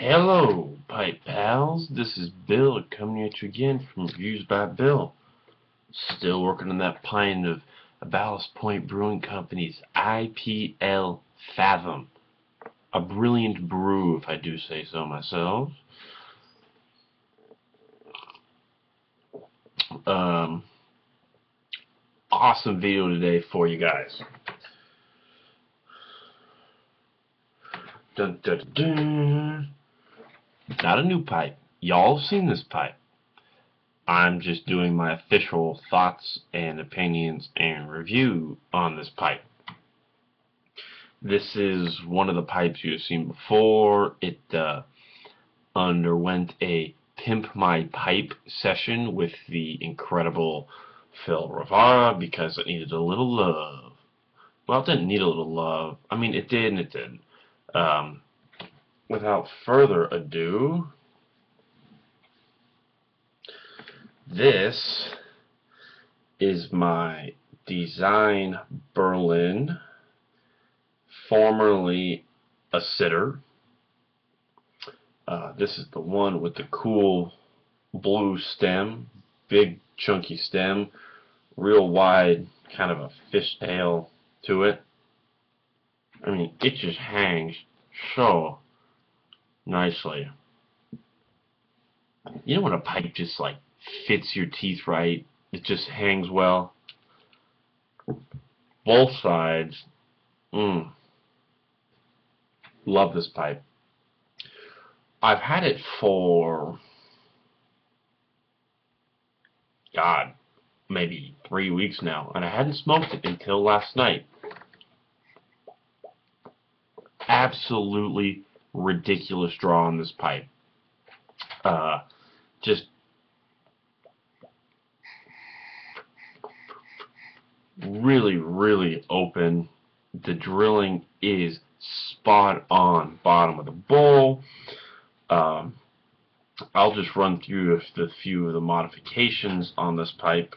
Hello, Pipe Pals. This is Bill coming at you again from Reviews by Bill. Still working on that pint of Ballast Point Brewing Company's IPL Fathom. A brilliant brew, if I do say so myself. Awesome video today for you guys. Dun, dun, dun. Not a new pipe. Y'all have seen this pipe. I'm just doing my official thoughts and opinions and review on this pipe. This is one of the pipes you've seen before. It underwent a Pimp My Pipe session with the incredible Phil Rivara because it needed a little love. Well, it didn't need a little love. I mean, it did and it didn't. Without further ado, this is my Design Berlin, formerly a sitter. This is the one with the cool blue stem, big chunky stem, real wide, kind of a fishtail to it. I mean, it just hangs so nicely. You know when a pipe just like fits your teeth right? It just hangs well. Both sides. Love this pipe. I've had it for, God, maybe 3 weeks now, and I hadn't smoked it until last night. Absolutely ridiculous draw on this pipe. Just really open. The drilling is spot on bottom of the bowl. I'll just run through a few of the modifications on this pipe.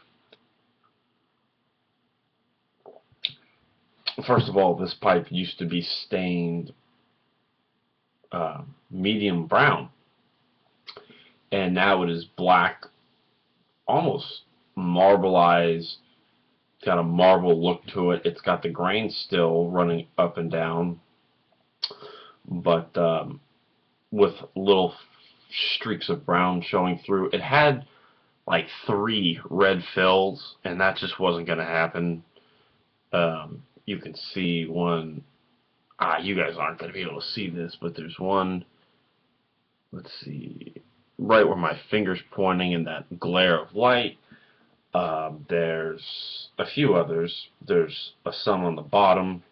First of all, this pipe used to be stained medium brown, and now it is black, almost marbleized, got a marble look to it. It's got the grain still running up and down, but with little streaks of brown showing through. It had like 3 red fills, and that just wasn't going to happen. You can see one. You guys aren't going to be able to see this, but there's one. Let's see, right where my finger's pointing in that glare of light. There's a few others. There's some on the bottom.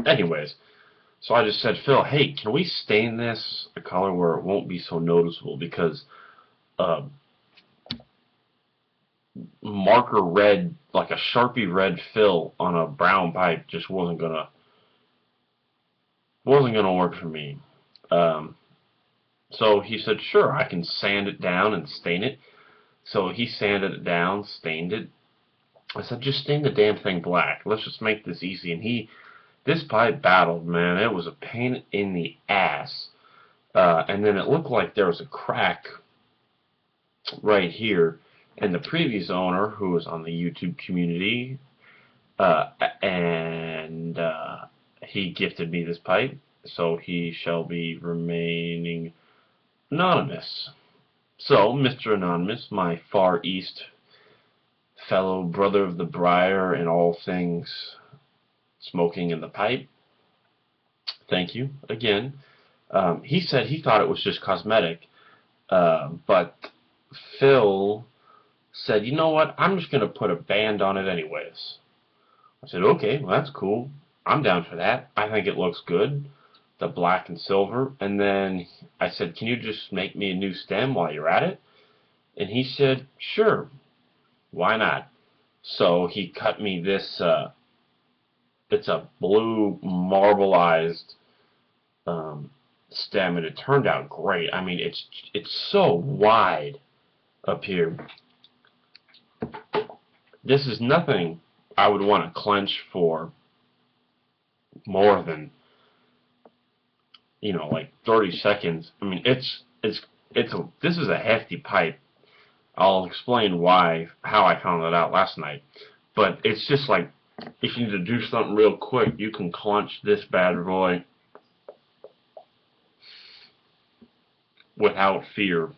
Anyways, so I just said, Phil, hey, can we stain this a color where it won't be so noticeable? Because marker red, like a Sharpie red fill on a brown pipe, just wasn't gonna work for me. So he said, sure, I can sand it down and stain it. So he sanded it down, stained it. I said, just stain the damn thing black. Let's just make this easy. And this pipe battled, man. It was a pain in the ass. And then it looked like there was a crack right here. And the previous owner, who was on the YouTube community, he gifted me this pipe, so he shall be remaining anonymous. So, Mr. Anonymous, my Far East fellow brother of the briar and all things smoking in the pipe, thank you again. He said he thought it was just cosmetic, but Phil said, you know what, I'm just going to put a band on it anyways. I said, okay, well, that's cool. I'm down for that. I think it looks good, the black and silver. And then I said, can you just make me a new stem while you're at it? And he said, sure, why not? So he cut me this, it's a blue marbleized stem, and it turned out great. I mean, it's so wide up here. This is nothing I would want to clench for more than you know, like 30 seconds. I mean, this is a hefty pipe. I'll explain how I found it out last night. But it's just like, if you need to do something real quick, you can clunch this bad boy without fear.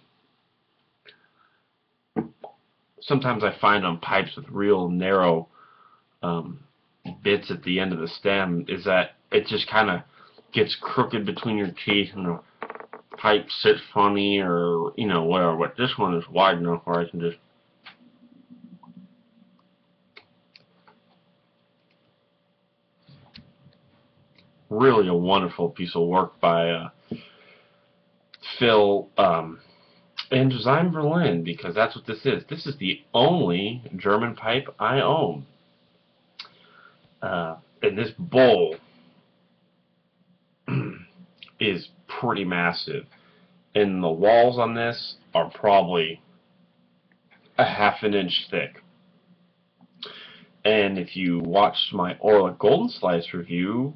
Sometimes I find on pipes with real narrow bits at the end of the stem is that it just kind of gets crooked between your teeth and the pipe sits funny, or you know, whatever. But this one is wide enough where I can just really a wonderful piece of work by Phil and Design Berlin, because that's what this is. This is the only German pipe I own. And this bowl is pretty massive. And the walls on this are probably a half an inch thick. And if you watched my Orla Golden Slice review,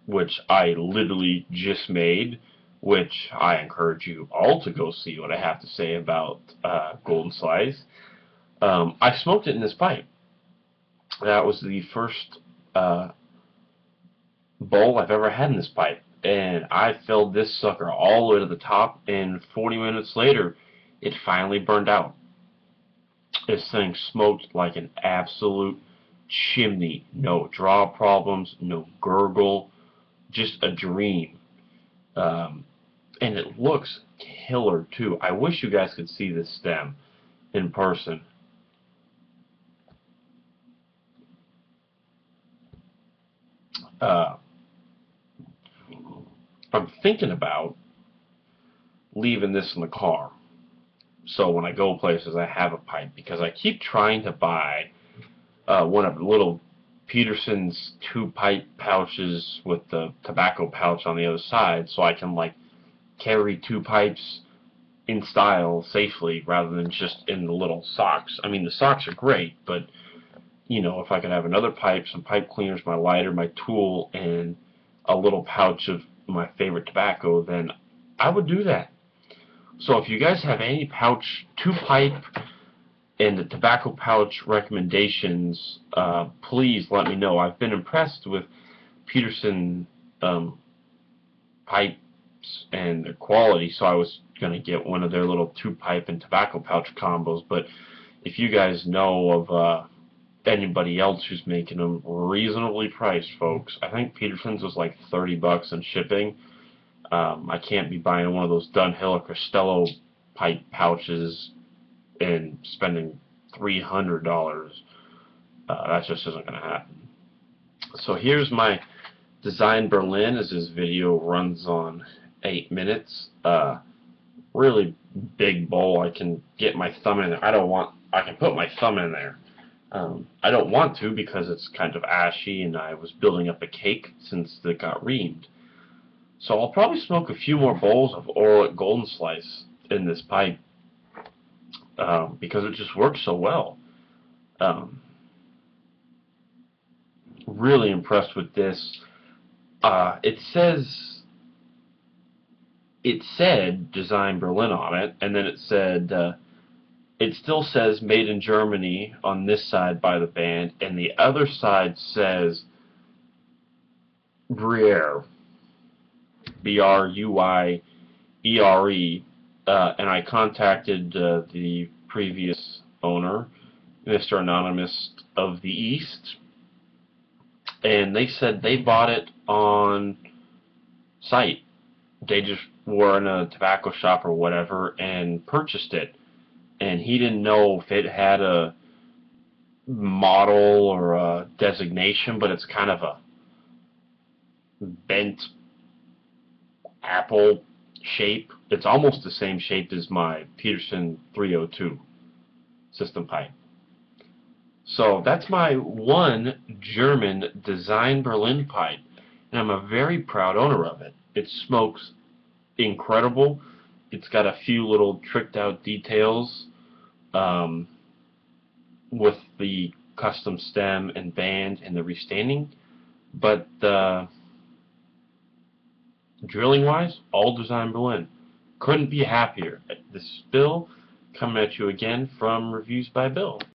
which I literally just made, which I encourage you all to go see what I have to say about Golden Slice, I smoked it in this pipe. That was the first bowl I've ever had in this pipe. And I filled this sucker all the way to the top, and 40 minutes later, it finally burned out. This thing smoked like an absolute chimney. No draw problems, no gurgle, just a dream. And it looks killer too. I wish you guys could see this stem in person. I'm thinking about leaving this in the car, so when I go places I have a pipe, because I keep trying to buy one of the little Peterson's 2-pipe pouches with the tobacco pouch on the other side, so I can like carry 2 pipes in style safely rather than just in the little socks. I mean, the socks are great, but you know, if I could have another pipe, some pipe cleaners, my lighter, my tool, and a little pouch of my favorite tobacco, then I would do that. So if you guys have any pouch, 2-pipe, and the tobacco pouch recommendations, please let me know. I've been impressed with Peterson pipes and their quality, so I was going to get one of their little 2-pipe and tobacco pouch combos. But if you guys know of anybody else who's making them reasonably priced, folks, I think Peterson's was like $30 in shipping. I can't be buying one of those Dunhill or Costello pipe pouches and spending $300. That just isn't going to happen. So here's my Design Berlin, as this video runs on 8 minutes. Really big bowl. I can get my thumb in there. I can put my thumb in there. I don't want to, because it's kind of ashy and I was building up a cake since it got reamed. So I'll probably smoke a few more bowls of Orla Golden Slice in this pipe, because it just works so well. Really impressed with this. It said Design Berlin on it, and then it said, it still says Made in Germany on this side by the band, and the other side says Bruyere, Bruyere, and I contacted the previous owner, Mr. Anonymous of the East, and they said they bought it on site. They just were in a tobacco shop or whatever and purchased it. And he didn't know if it had a model or a designation, but it's kind of a bent apple shape. It's almost the same shape as my Peterson 302 system pipe. So that's my one German Design Berlin pipe, and I'm a very proud owner of it. It smokes incredible. It's got a few little tricked out details with the custom stem and band and the restaining, but Drilling wise, all design Berlin. Couldn't be happier. This is Bill coming at you again from Reviews by Bill.